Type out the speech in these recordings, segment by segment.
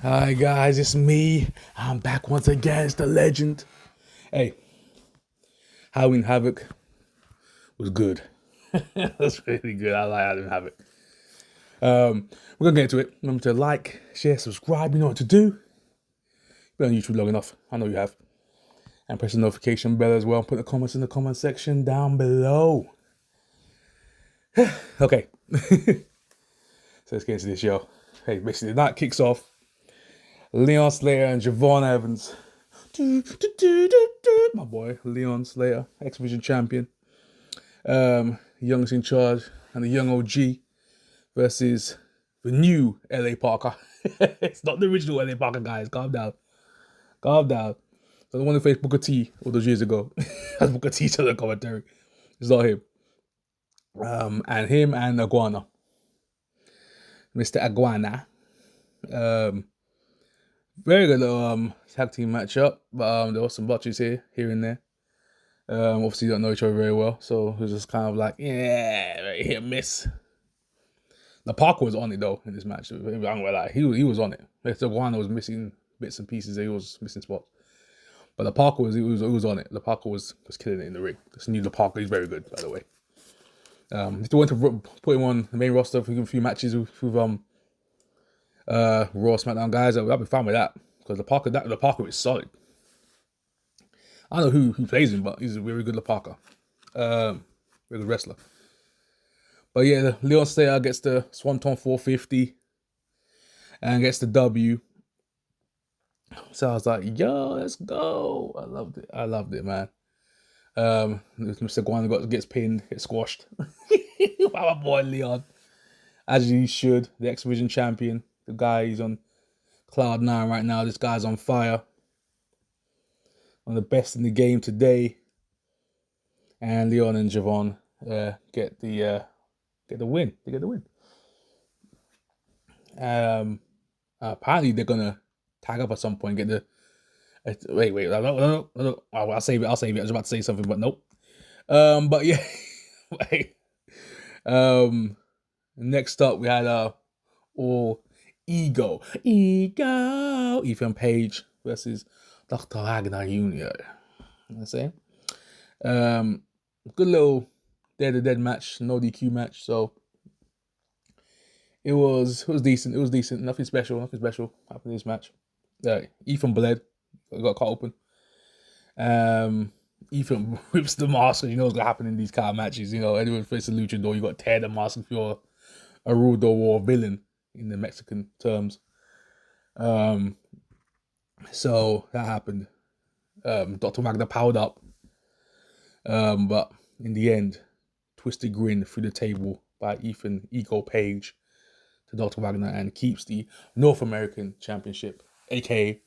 Hi guys, it's me. I'm back once again. It's the legend. Hey, Halloween Havoc was good. That's really good. I like Halloween Havoc. We're gonna get into it. Remember to like, share, subscribe. You know what to do. You've been on YouTube long enough. I know you have. And press the notification bell as well. Put the comments in the comment section down below. Okay. So let's get into this, yo. Hey, basically the night kicks off. Leon Slater and Javon Evans. My boy, Leon Slater, X Division champion. Young's in charge and the young OG versus the new LA Parker. It's not the original LA Parker, guys. Calm down. Calm down. So the one who faced Booker T all those years ago. Has Booker T to the commentary. It's not him. And him and Iguana. Mr. Iguana. Um, Very good tag team matchup. But there was some botches here and there. Obviously, don't know each other very well, so it was just kind of like, yeah, hit and miss. The Parker was on it though in this match. I'm gonna lie, he was on it. The Guana was missing bits and pieces. He was missing spots, but the Parker was on it. The Parker was killing it in the ring. This new the Parker, he's very good, by the way. If they want to put him on the main roster for a few matches with Raw SmackDown guys, I'll be fine with that because the Parker is solid. I don't know who plays him, but he's a very good Parker. Very good wrestler. But yeah, Leon Slater gets the Swanton 450 and gets the W. So I was like, yo, let's go. I loved it, man. Mr. Guan gets pinned, gets squashed. By my boy Leon. As he should. The X Division champion. The guy, he's on cloud nine right now. This guy's on fire. One of the best in the game today. And Leon and Javon get the win. They get the win. Apparently they're gonna tag up at some point. Get the wait. No. I'll save it. I was about to say something, but nope. But yeah. Next up we had all ego. Ethan Page versus Dr. Wagner Jr. I'm saying. Good little dead match, no DQ match. So it was decent. It was decent. Nothing special happened in this match. Ethan bled, got cut open. Ethan rips the mask, and you know what's gonna happen in these kind of matches. You know, anyone faces a luchador, you got to tear the mask if you're a rudo or a villain in the Mexican terms. So that happened. Dr. Wagner powered up, but in the end, twisted grin through the table by Ethan Ego Page to Dr. Wagner and keeps the North American Championship, aka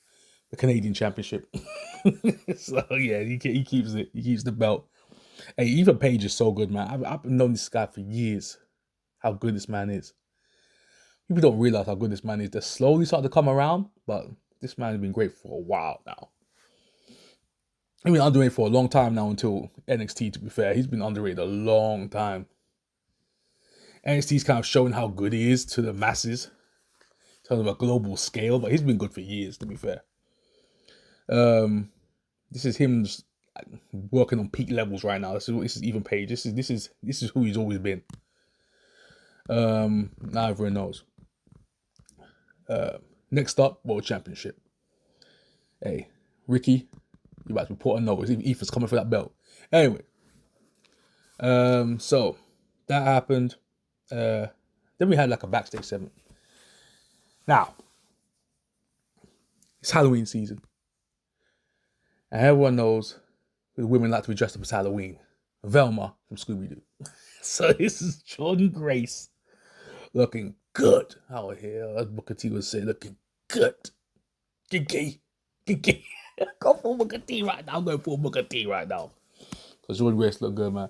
the Canadian Championship. So yeah, he keeps it. He keeps the belt. Hey, Ethan Page is so good, man. I've known this guy for years. How good this man is. People don't realize how good this man is. They're slowly starting to come around, but this man has been great for a while now. I mean, underrated for a long time now until NXT, to be fair. He's been underrated a long time. NXT's kind of showing how good he is to the masses in terms of a global scale, but he's been good for years, to be fair. This is him just working on peak levels right now. This is Ethan Page. This is who he's always been. Now everyone knows. Next up, World Championship. Hey, Ricky, you about to be put on notice. Ethan's coming for that belt. Anyway, so that happened. Then we had like a backstage segment. Now, it's Halloween season. And everyone knows the women like to be dressed up as Halloween. Velma from Scooby-Doo. So this is Jordan Grace looking good out here. As Booker T would say, looking good. Kinky. Go for Booker T right now. I'm going for Booker T right now. Because Jordan Grace looked good, man.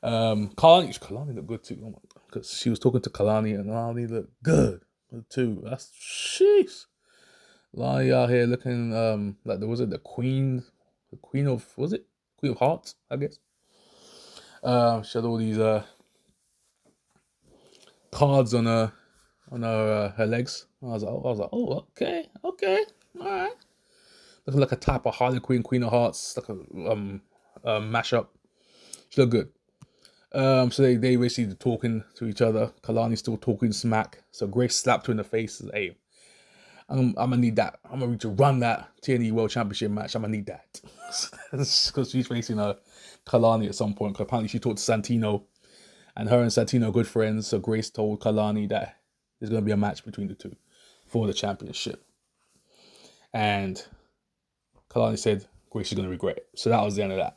Kalani looked good too. Because she was talking to Kalani and Kalani looked good too. That's sheesh. Lani out here looking like there was the Queen of Hearts, I guess. She had all these cards on her on her legs. Oh, okay, all right. Looking like a type of Harley Quinn, Queen of Hearts, like a mashup. She looked good. So they basically talking to each other. Kalani's still talking smack. So Grace slapped her in the face. And, hey, I'm gonna need that. I'm gonna need to run that TNT World Championship match. I'm gonna need that because she's facing Kalani at some point. Because apparently she talked to Santino, and her and Santino are good friends. So Grace told Kalani that there's gonna be a match between the two for the championship, and Kalani said Grace is gonna regret it. So that was the end of that.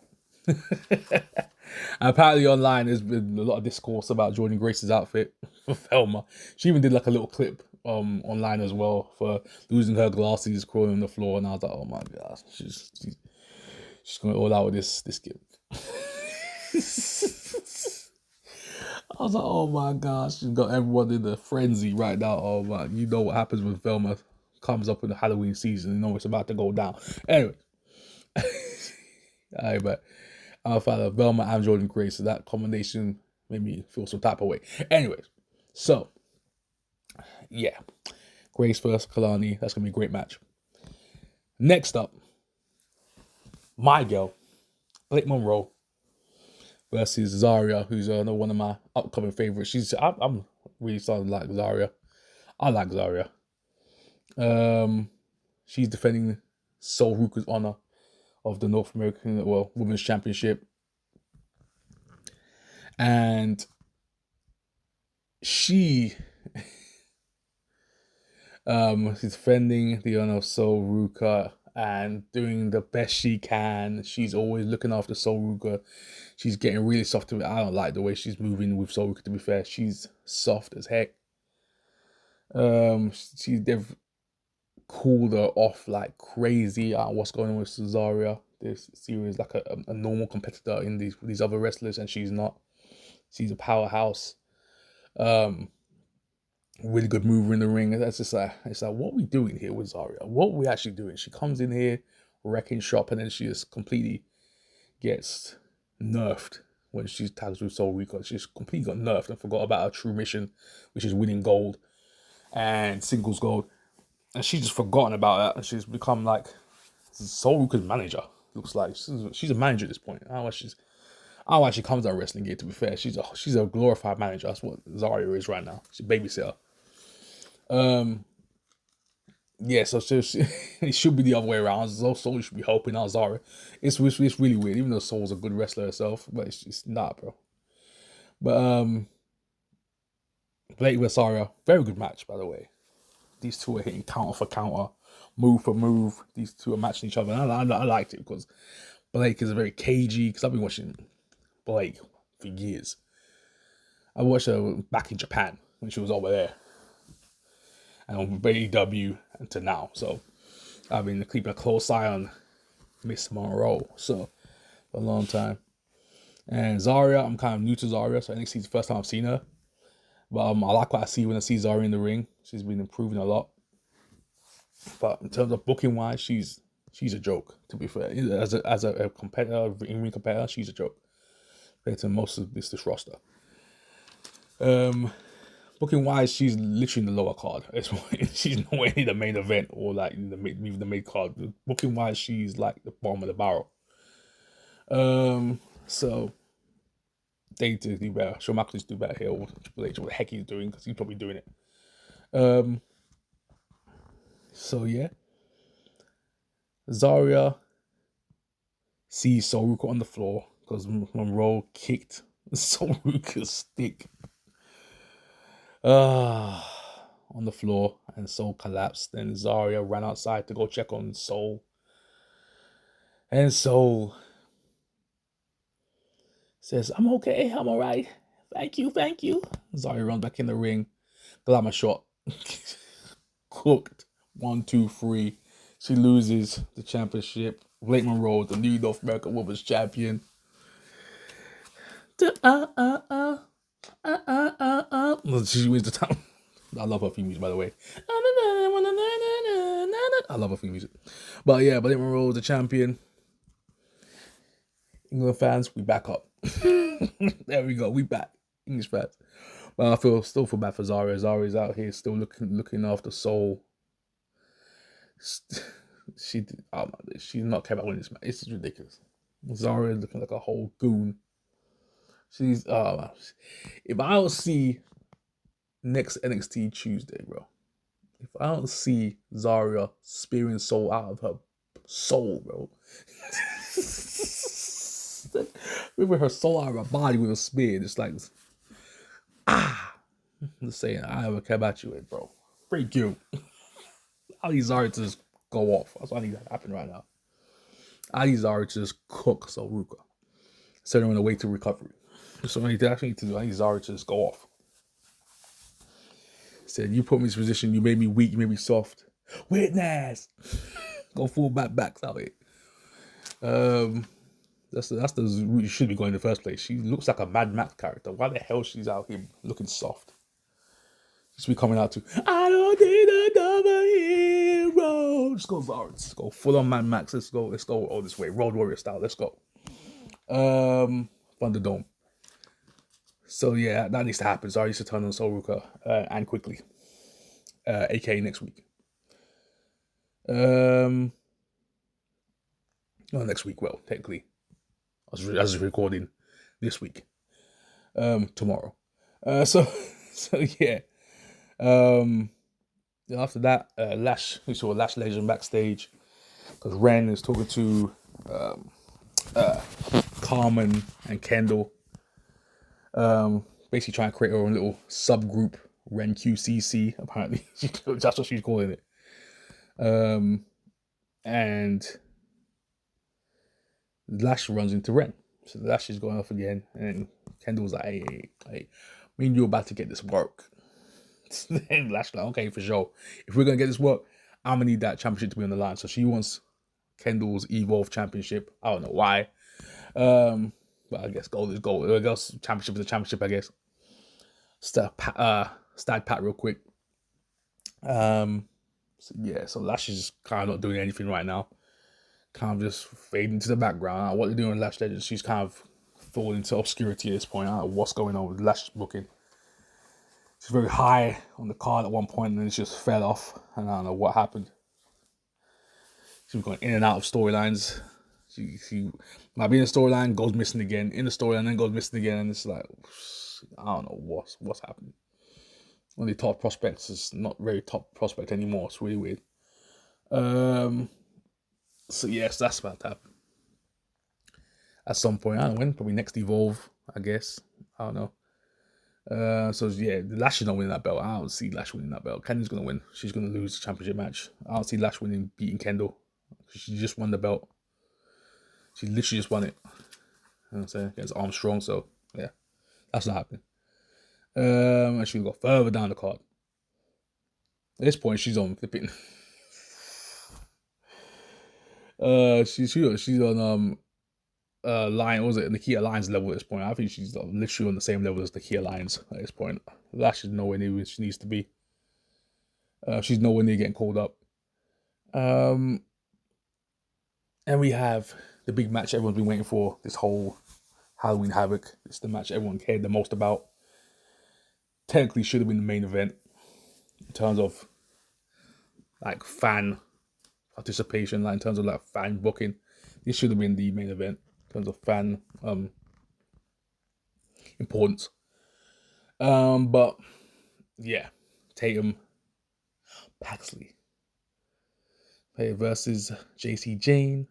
And apparently online there's been a lot of discourse about Jordan Grace's outfit for Velma. She even did like a little clip online as well for losing her glasses, crawling on the floor, and I was like, oh my gosh, she's going all out with this gimmick. I was like, oh my gosh, she's got everyone in a frenzy right now. Oh man, you know what happens when Velma comes up in the Halloween season, you know it's about to go down. Anyway. Alright, but I found Velma and Jordan Grace, so that combination made me feel some type of way. Anyways, so yeah, Grace versus Kalani. That's gonna be a great match. Next up, my girl, Blake Monroe versus Zaria, who's one of my upcoming favorites. I'm really starting to like Zaria. I like Zaria. She's defending Sol Ruka's honor of the North American Women's Championship, and she's defending the honor of Sol Ruka and doing the best she can. She's always looking after Sol Ruka. She's getting really soft to it. I don't like the way she's moving with Sol Ruka, to be fair. She's soft as heck. They've cooled her off like crazy. What's going on with Cesaria? This series like a normal competitor in these other wrestlers, and she's not. She's a powerhouse. Really good mover in the ring. That's just like, it's like, what are we doing here with Zaria? What are we actually doing? She comes in here wrecking shop, and then she just completely gets nerfed when she tags with Sol Rico. She's completely got nerfed and forgot about her true mission, which is winning gold and singles gold. And she's just forgotten about that, and she's become like Sol Rico's manager. Looks like she's a manager at this point. I don't know why she comes out wrestling gear, to be fair. She's a glorified manager. That's what Zaria is right now. She's a babysitter. Yeah, so it should be the other way around. Sol should be helping out Zara. It's really weird, even though Sol's a good wrestler herself, but it's not, bro. But Blake vs. Zara, very good match, by the way. These two are hitting counter for counter, move for move. These two are matching each other, and I liked it because Blake is very cagey. Because I've been watching Blake for years. I watched her back in Japan when she was over there, and on AEW until now. So I've been keeping a close eye on Miss Monroe for a long time. And Zaria, I'm kind of new to Zaria, so NXT is the first time I've seen her. But I like what I see when I see Zaria in the ring. She's been improving a lot. But in terms of booking wise, she's a joke, to be fair. As a competitor, in-ring competitor, she's a joke compared to most of this roster. Booking wise, she's literally in the lower card. She's nowhere near the main event or like even the main card. Booking wise, she's like the bottom of the barrel. So they need to do better. Shawn Michaels do better here. Or Triple H, what the heck he's doing, because he's probably doing it. So yeah, Zaria sees Sol Ruka on the floor because Monroe kicked Sol Ruka's stick on the floor, and Sol collapsed. Then Zaria ran outside to go check on Sol, and Sol says, "I'm okay, I'm all right. Thank you." Zaria runs back in the ring. Glamour shot. Cooked. 1, 2, 3. She loses the championship. Blake Monroe, the new North American Women's Champion. She wins the title. I love her theme music, by the way. I love her theme music. But yeah, Blake Monroe, the champion. England fans, we back up. There we go. We back. English fans. Well, I still feel bad for Zarya. Zarya's out here still looking after Soul. She's not care about winning this match. It's ridiculous. Zarya looking like a whole goon. She's if I don't see next NXT Tuesday, bro. If I don't see Zarya spearing Soul out of her soul, bro. With her soul out of her body with a spear, just like I'm just saying, I don't care about you, bro. Freak you. I need Zarya to just go off. That's what I need to happen right now. I need Zarya to just cook Saruka. Send her on the way to recovery. So I actually need to do. I need Zarya to just go off. Said, you put me in this position, you made me weak, you made me soft. Witness! Go full backs out here. That's the route you should be going in the first place. She looks like a Mad Max character. Why the hell she's out here looking soft? She should be coming out to, I don't need another hero. Just go Zarya. Let's go full on Mad Max. Let's go all this way. Road Warrior style. Let's go. Thunderdome. So yeah, that needs to happen. Zarya needs to turn on Saruka and quickly. AKA next week. Not next week, well, technically. As recording this week. Tomorrow. So yeah. After that, we saw Lash Legend backstage. Because Ren is talking to Carmen and Kendall. Basically trying to create her own little subgroup, Ren QCC, apparently. That's what she's calling it. And Lash runs into Ren. So Lash is going off again. And Kendall's like, hey, me and you about to get this work. And Lash like, okay, for sure. If we're going to get this work, I'm going to need that championship to be on the line. So she wants Kendall's Evolve championship. I don't know why. But I guess gold is gold. I guess championship is a championship, I guess. Stat pat real quick. So Lash is kind of not doing anything right now. Kind of just fading to the background. What they're doing with Lash Legends, she's kind of falling into obscurity at this point. I don't know what's going on with Lash booking. She's very high on the card at one point and then it just fell off. And I don't know what happened. She was going in and out of storylines. She might be in a storyline, goes missing again. In the storyline, then goes missing again. And it's like, I don't know what's happening. One of the top prospects is not very top prospect anymore. It's really weird. So yes, that's about to happen. At some point, I don't know when. Probably next Evolve, I guess. I don't know. So yeah, Lash is not winning that belt. I don't see Lash winning that belt. Kendall's gonna win. She's gonna lose the championship match. I don't see Lash beating Kendall. She just won the belt. She literally just won it. You know what I'm saying? Against Armstrong. So yeah, that's not happening. And she'll go further down the card. At this point, she's on flipping. She's on Lion, what was it, Nakia Lyons level at this point. I think she's literally on the same level as Nakia Lyons at this point. Lash is nowhere near where she needs to be. She's nowhere near getting called up. And we have the big match everyone's been waiting for this whole Halloween Havoc. It's the match everyone cared the most about. Technically should have been the main event in terms of like fan participation, like in terms of like fan booking. This should have been the main event in terms of fan importance. But yeah, Tatum Paxley versus Jacy Jane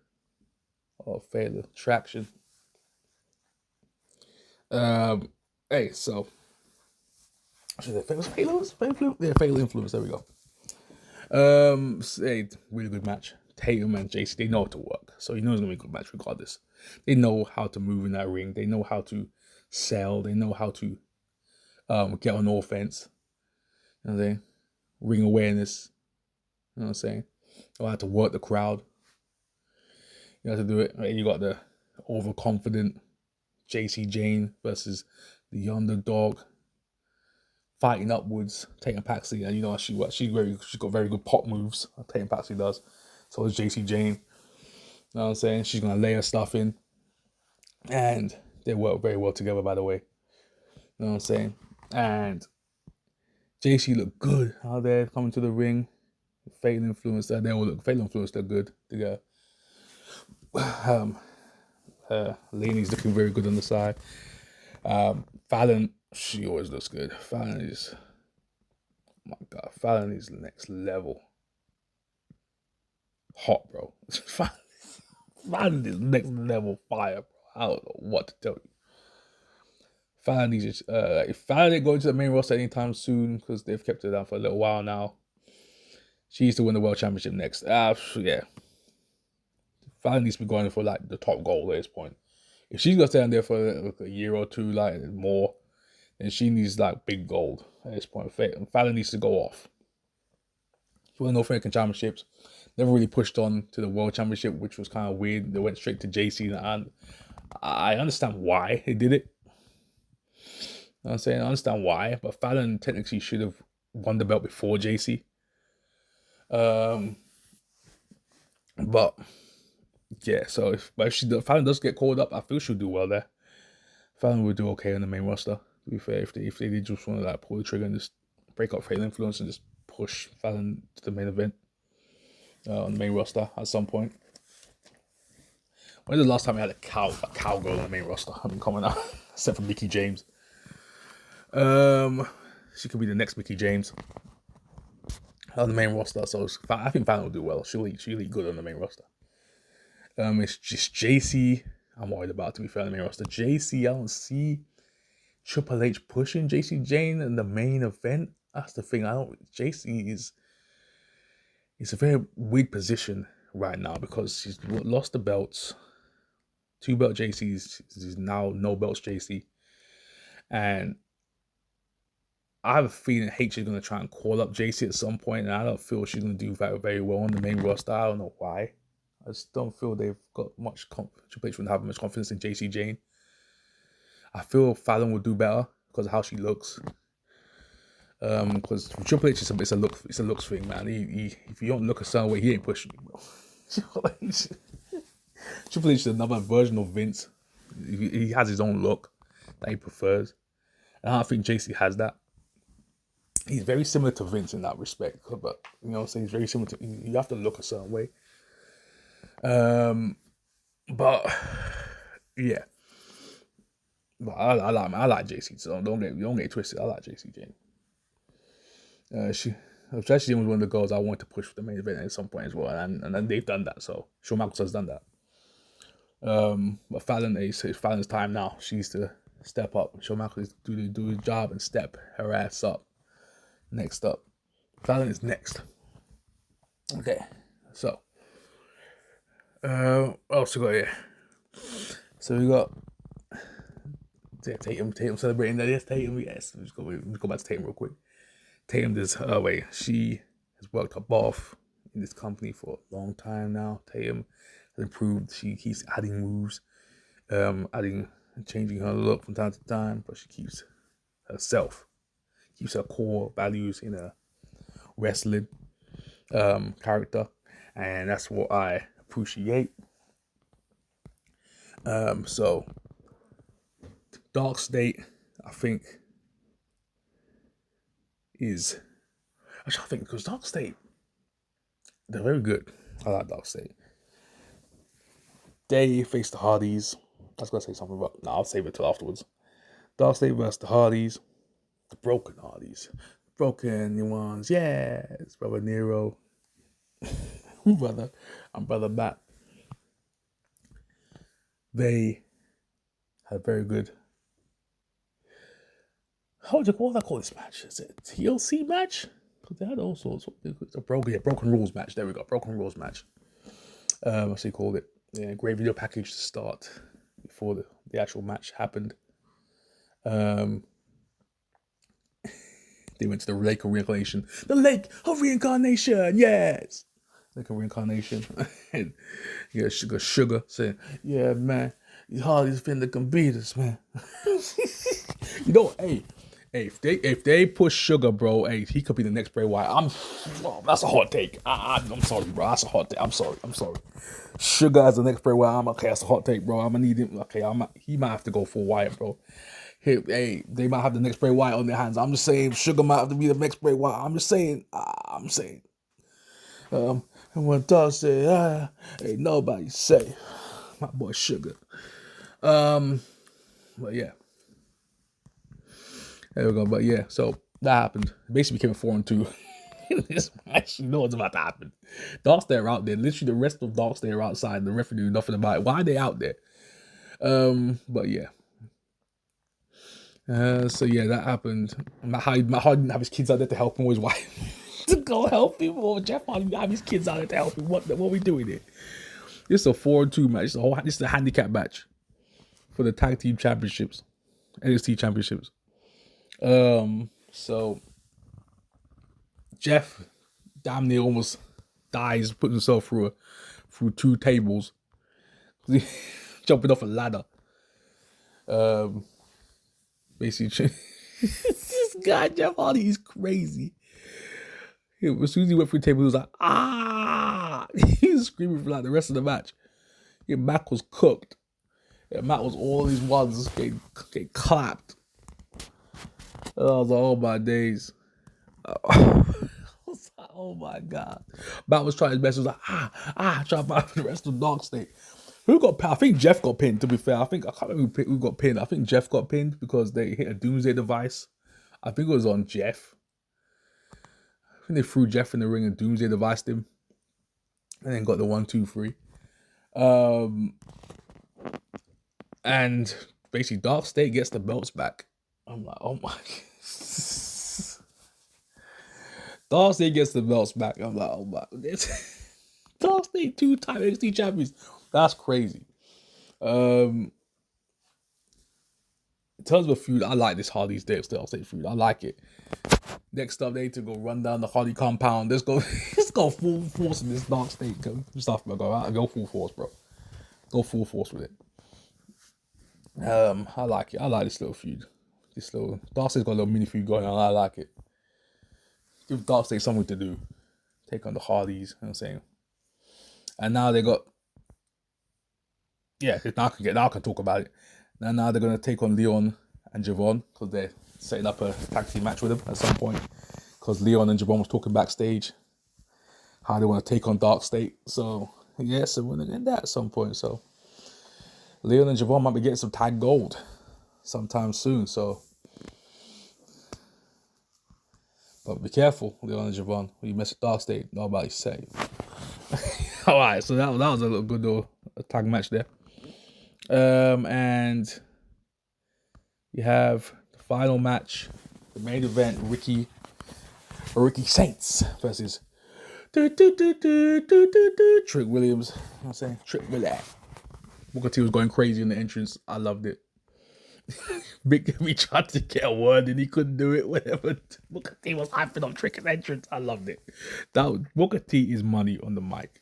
or Fatal Attraction. Hey, so should I say Fatal Influence? Yeah, Fatal Influence. There we go. Hey, really good match. Tatum and Jacy, they know how to work, so you know it's gonna be a good match regardless. They know how to move in that ring. They know how to sell. They know how to get on offense. You know what I'm saying? Ring awareness. You know what I'm saying? Know how to work the crowd. You have to do it. Right? You got the overconfident Jacy Jane versus the underdog fighting upwards, Tatum Paxley, and you know how she works. She's got very good pop moves. Tatum Paxley does. So does Jacy Jane. You know what I'm saying? She's gonna lay her stuff in, and they work very well together. By the way, you know what I'm saying? And Jacy looked good out there coming to the ring. Fatal Influence, they all look. Fatal Influence look good together. Laney's looking very good on the side. Fallon, she always looks good. Fallon is, oh my God, Fallon is the next level. Hot, bro. Fallon is next level fire, bro. I don't know what to tell you. Fallon needs if Fallon ain't going to the main roster anytime soon, because they've kept her down for a little while now. She needs to win the world championship next. Yeah. Fallon needs to be going for like the top goal at this point. If she's gonna stay on there for like a year or two, like more, then she needs like big gold at this point. Fallon needs to go off. She won North American Championships. Never really pushed on to the World Championship, which was kind of weird. They went straight to Jacy, and I understand why they did it. You know what I'm saying? I understand why, but Fallon technically should have won the belt before Jacy. But yeah, so if Fallon does get called up, I feel she'll do well there. Fallon would do okay on the main roster. To be fair, if they did just want to like pull the trigger and just break up Fatal Influence and just push Fallon to the main event on the main roster at some point. When's the last time we had a cowgirl on the main roster? I mean, coming out except for Mickie James. She could be the next Mickie James on the main roster. So I think Fallon will do well. She'll eat good on the main roster. It's just Jacy. I'm worried about, to be fair, on the main roster. Jacy, I don't see Triple H pushing Jacy Jane in the main event. That's the thing. Jacy is a very weak position right now because she's lost the belts. 2-belt Jacy's is now no belts Jacy. And I have a feeling H is going to try and call up Jacy at some point, and I don't feel she's going to do very, very well on the main roster. I don't know why. I just don't feel they've got much Triple H wouldn't have much confidence in Jacy Jane. I feel Fallon would do better because of how she looks. Because Triple H it's a looks thing, man. If you don't look a certain way, he ain't pushing you, bro. Triple H is another version of Vince. He has his own look that he prefers, and I don't think Jacy has that. He's very similar to Vince in that respect, but you know what I'm saying, he's very similar to. You have to look a certain way. But yeah. But I like Jacy, so don't get twisted. I like Jacy Jane. Jacy Jane was one of the girls I wanted to push for the main event at some point as well, and then they've done that. So Shawn Michaels has done that. But Fallon, it's Fallon's time now. She needs to step up. Shawn Michaels do his job and step her ass up. Next up, Fallon is next. Okay, so so we got Tatum celebrating that. Yes, Tatum. Yes, let's go back to Tatum real quick. Tatum she has worked her buff in this company for a long time now. Tatum has improved. She keeps adding moves, changing her look from time to time, but she keeps herself, keeps her core values in her wrestling character, and that's what I appreciate. So Dark State, I think, is actually, I think because Dark State, they're very good. I like Dark State. They face the Hardys. I was gonna say something, but no, I'll save it till afterwards. Dark State versus the Hardys, the broken Hardys, broken ones. Yes, brother Nero, brother Matt. They had very good. What do I call this match? Is it a TLC match? Because they had all sorts. It's a broken rules match. There we go, broken rules match. What's he called it? Yeah, great video package to start before the actual match happened. They went to the Lake of Reincarnation. The Lake of Reincarnation, yes. Lake of Reincarnation. And yeah, Sugar saying, yeah, man, these Hardys finna compete us, man. You know, hey, if they push Sugar, bro, hey, he could be the next Bray Wyatt. That's a hot take. I'm sorry, bro. That's a hot take. I'm sorry. Sugar as the next Bray Wyatt. Okay, that's a hot take, bro. I'm gonna need him. Okay, he might have to go for Wyatt, bro. Hey, they might have the next Bray Wyatt on their hands. I'm just saying, Sugar might have to be the next Bray Wyatt. I'm just saying. And when Doug said, ain't nobody safe. My boy Sugar. But yeah. There we go. But yeah, so that happened. Basically became a 4-2. This match, you know what's about to happen. Dark Stare out there. Literally the rest of Dark Stare outside. The referee knew nothing about it. Why are they out there? But yeah. So yeah, that happened. Matt Hardy didn't have his kids out there to help him, or his wife to go help him, or Jeff Hardy didn't have his kids out there to help him. What are we doing here? This is a 4-2 match. This is a handicap match for the tag team championships, NXT championships. So Jeff damn near almost dies putting himself through 2 tables, jumping off a ladder. Basically, this guy Jeff Hardy, he's crazy. As soon as he went through the table, he was like, ah! He was screaming for like the rest of the match. Yeah, Mac was cooked. Yeah, Mac was all these ones getting clapped. I was like, oh my days. Oh my god. Matt was trying his best. He was like, trying to fight for the rest of Dark State. Who got pinned? I think Jeff got pinned, to be fair. I can't remember who got pinned. I think Jeff got pinned because they hit a doomsday device. I think it was on Jeff. I think they threw Jeff in the ring and doomsday deviced him. And then got the 1, 2, 3. And basically Dark State gets the belts back. I'm like, oh my. Dark State gets the belts back. I'm like, oh my. Dark State 2-time NXT champions. That's crazy. In terms of a feud, I like this Hardy's Dark State feud. I like it. Next up, they need to go run down the Hardy compound. Let's go full force in this Dark State stuff, bro. Go full force, bro. Go full force with it. I like it. I like this little feud. Dark State's got a little mini feud going on. I like it. Give Dark State something to do. Take on the Hardys, you know what I'm saying? And now they got, now I can talk about it. Now they're gonna take on Leon and Javon because they're setting up a tag team match with them at some point. Because Leon and Javon was talking backstage how they want to take on Dark State. So so we're gonna get that at some point. So Leon and Javon might be getting some tag gold sometime soon. So, but be careful, Leon and Javon. When you mess with Dark State, nobody's safe. All right, so that was a little good little tag match there. And you have the final match, the main event: Ricky Saints versus Trick Williams. You know what I'm saying? Trick Williams. Booker T was going crazy in the entrance. I loved it. Big me tried to get a word and he couldn't do it. Whatever. Booker T was hyping up Trick's entrance. I loved it. Booker T is money on the mic.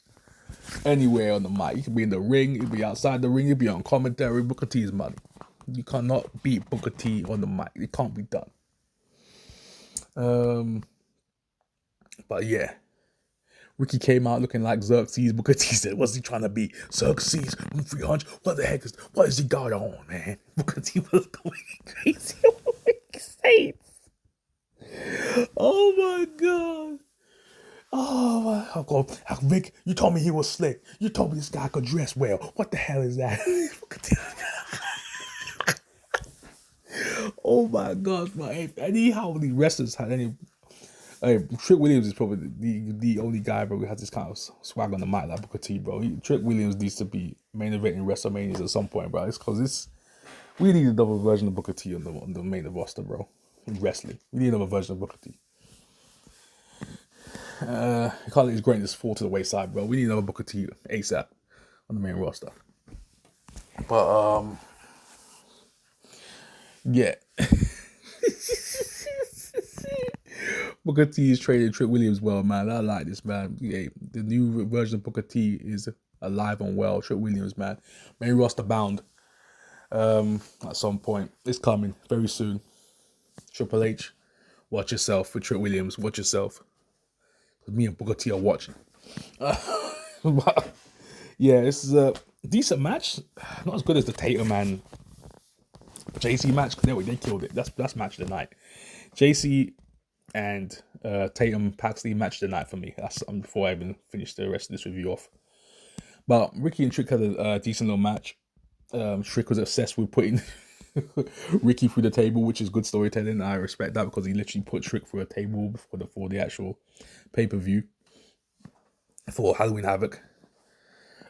Anywhere on the mic. He could be in the ring. He could be outside the ring. He could be on commentary. Booker T is money. You cannot beat Booker T on the mic. It can't be done. But yeah. Ricky came out looking like Xerxes. Booker T said, what's he trying to be? Xerxes? 300? What is he got on, man? Booker T was going crazy on Ricky Saints. Oh my God. Oh my God. Rick, you told me he was slick. You told me this guy could dress well. What the hell is that? Oh my gosh, man. How many wrestlers had any... Trick Williams is probably the only guy, bro, who has this kind of swag on the mic like Booker T, bro. Trick Williams needs to be main event in WrestleManias at some point, bro. It's because we need another version of Booker T on the main roster, bro. In wrestling, we need another version of Booker T. You can't let his greatness fall to the wayside, bro. We need another Booker T ASAP on the main roster. But yeah. Booker T is trading Trick Williams well, man. I like this, man. Yeah, the new version of Booker T is alive and well. Trick Williams, man. Main roster bound. At some point. It's coming very soon. Triple H, watch yourself. With Trick Williams, watch yourself. Me and Booker T are watching. But, yeah, this is a decent match. Not as good as the Tatum and Jacy match, they killed it. That's match of the night. Jacy and Tatum Paxley match of the night for me. That's before I even finish the rest of this review off. But Ricky and Trick had a decent little match. Trick was obsessed with putting Ricky through the table, which is good storytelling. I respect that because he literally put Trick through a table for the actual pay-per-view for Halloween Havoc.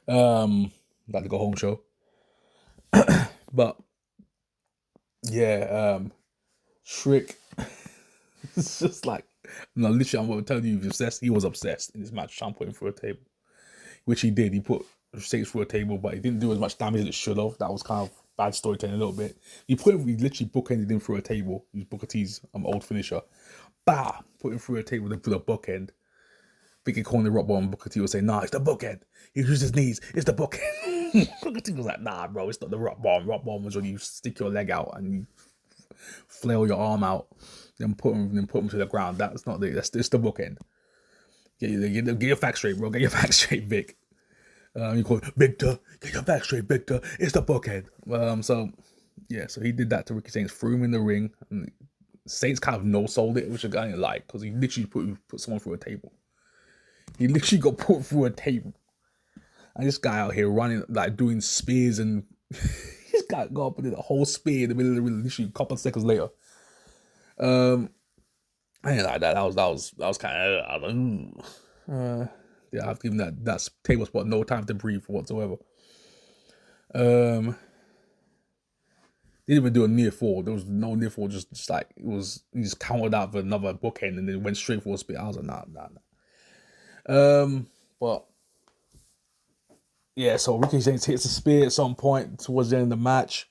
Like the go home show. But yeah, Trick it's just like, no, literally, I'm going to tell you, he was obsessed in this match, trying to put him through a table, which he did. He put Stakes through a table, but he didn't do as much damage as it should have. That was kind of bad storytelling a little bit. He literally bookended him through a table. He was Booker T's old finisher. Bah! Put him through a table with a bookend. Thinking calling the rock bottom, Booker T was saying, nah, it's the bookend. He used his knees, it's the bookend. Booker T was like, nah, bro, it's not the rock bottom. Rock bottom was when you stick your leg out and you flail your arm out, then put him to the ground. It's the bookend. Get your facts straight, bro. Get your facts straight, Vic. You call it Victor. Get your facts straight, Victor. It's the bookend. So he did that to Ricky Saints, threw him in the ring. And Saints kind of no-sold it, which I didn't like, because he literally put someone through a table. He literally got put through a table. And this guy out here running, like doing spears, and this guy got up and did a whole spear in the middle of the ring, literally a couple of seconds later. I didn't like that. That was kind of, yeah, I've given that table spot no time to breathe whatsoever. They didn't even do a near fall. There was no near fall. Just like it was, he just counted out for another bookend and then went straight for a spit. I was like, nah. But yeah, so Ricky James hits a spear at some point towards the end of the match.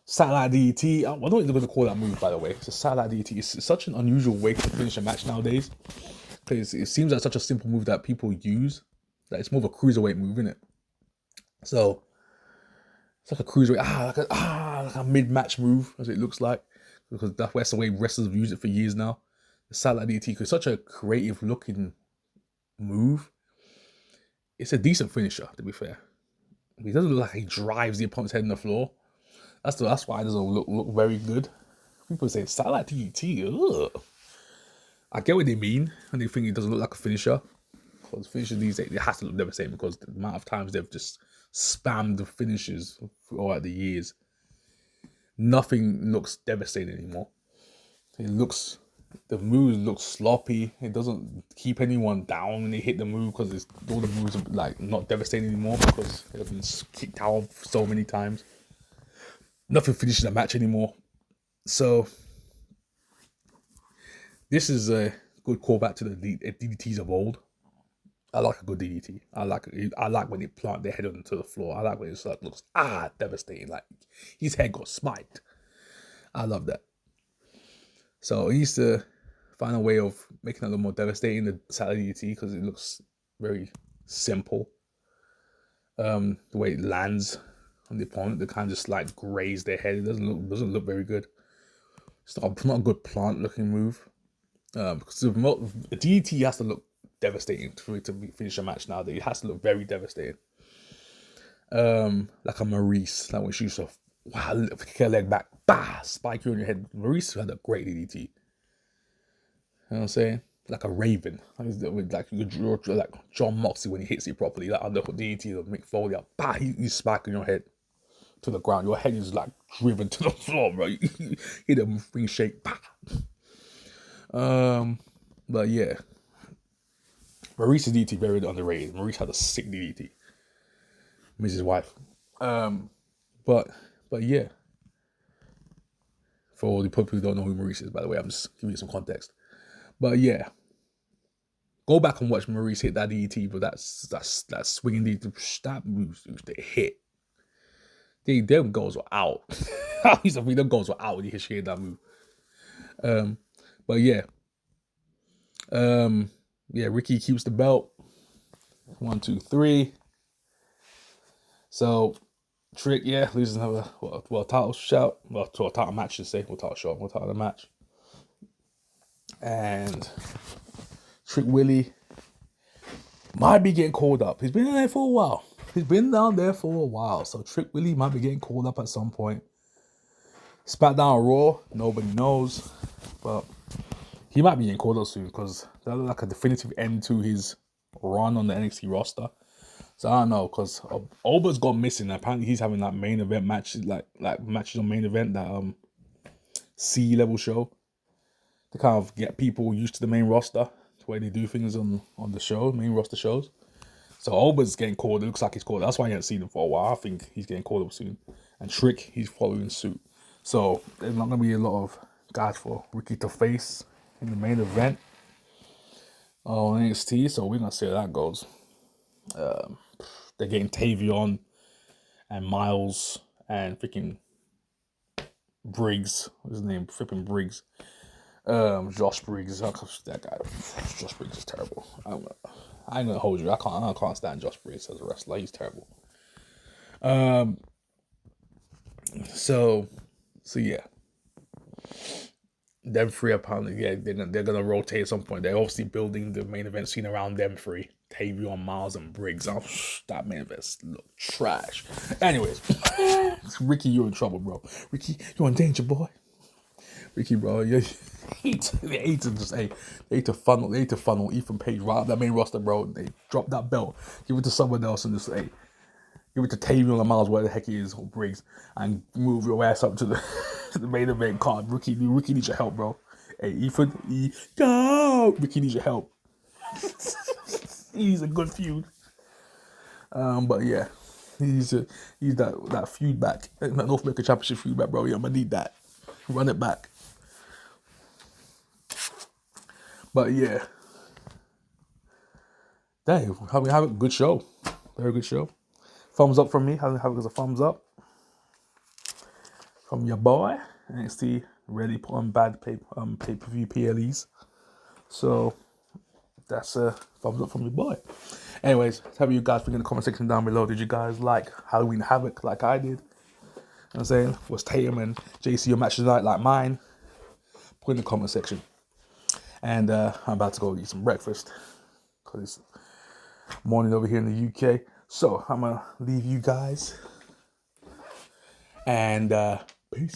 Satellite DDT. I don't know what they're going to call that move, by the way. It's a satellite DDT. It's such an unusual way to finish a match nowadays. Because it seems like such a simple move that people use. That it's more of a cruiserweight move, isn't it? So it's like a cruiserweight, like a mid-match move, as it looks like. Because that's the way wrestlers have used it for years now. The satellite DDT, because it's such a creative looking move. It's a decent finisher, to be fair. He doesn't look like he drives the opponent's head on the floor. That's why it doesn't look very good. People say satellite DDT. Ugh. I get what they mean when they think it doesn't look like a finisher. Because finishes these days, it has to look devastating because the amount of times they've just spammed the finishes throughout the years. Nothing looks devastating anymore. The moves look sloppy. It doesn't keep anyone down when they hit the move because all the moves are like not devastating anymore because they've been kicked out so many times. Nothing finishes a match anymore. So this is a good callback to the DDTs of old. I like a good DDT. I like when they plant their head onto the floor. I like when it looks devastating. Like his head got spiked. I love that. So he needs to find a way of making it a little more devastating, the Saturday DDT, because it looks very simple. The way it lands on the opponent, they kind of just like graze their head. It doesn't look very good. It's not a good plant looking move. Because the DDT has to look devastating for it to finish a match nowadays. It has to look very devastating. Like a Maurice, like when she used to kick her leg back, spike you on your head. Maurice had a great DDT. You know what I'm saying? Like a Raven, like you draw like John Moxley when he hits it properly, like under DDT of Mick Foley, you spike on your head to the ground. Your head is like driven to the floor, bro. You hit a ring shake, But yeah, Maurice's DDT very underrated. Maurice had a sick DDT. Mrs. Wife. But yeah. For all the people who don't know who Maurice is, by the way, I'm just giving you some context. But yeah, go back and watch Maurice hit that DDT, but that swinging DDT, that move, the hit. Them goals were out. I used to think them goals were out when he hit that move. But yeah. Ricky keeps the belt. 1, 2, 3. So Trick, loses another title shot. Well, to a title match, to say. We'll title shot. We'll title the match. And Trick Willie might be getting called up. He's been there for a while. So Trick Willie might be getting called up at some point. SmackDown Raw, nobody knows, but he might be getting called up soon because that looked like a definitive end to his run on the NXT roster. So I don't know because Oba's gone missing. Apparently he's having that main event matches, like matches on main event, that C level show to kind of get people used to the main roster, the way they do things on the show, main roster shows. So Oba's getting called. It looks like he's called. That's why I haven't seen him for a while. I think he's getting called up soon. And Trick, he's following suit. So there's not going to be a lot of guys for Ricky to face in the main event on NXT. So we're going to see how that goes. They're getting Tavion and Miles and freaking Briggs. What's his name? Flipping Briggs. Josh Briggs. That guy. Josh Briggs is terrible. I ain't gonna hold you. I can't stand Josh Briggs as a wrestler. He's terrible. So yeah. Them three apparently, yeah, they're gonna rotate at some point. They're obviously building the main event scene around them three. Tavion, Miles, and Briggs. Oh, that main event look trash. Anyways, Ricky, you're in trouble, bro. Ricky, you're in danger, boy. Ricky, bro, they hate to funnel Ethan Page right up that main roster, bro. They drop that belt, give it to someone else, and just give it to Tavion and Miles, where the heck he is, or Briggs, and move your ass up to the to the main event card. Ricky needs your help, bro. Hey, Ethan, go! Ricky needs your help. He's a good feud. But yeah, he's that feud back, that North American Championship feud back, bro. Yeah, I'm gonna need that. Run it back. But yeah, dang, we have a good show. Very good show. Thumbs up from me. Have it as a thumbs up from your boy. NXT ready put on bad pay-per-view PLEs. So that's a thumbs up from your boy. Anyways, tell me you guys think in the comment section down below. Did you guys like Halloween Havoc like I did? You know what I'm saying? Was Tatum and Jacy your match tonight like mine? Put in the comment section. And I'm about to go eat some breakfast because it's morning over here in the UK. So I'm going to leave you guys. And peace.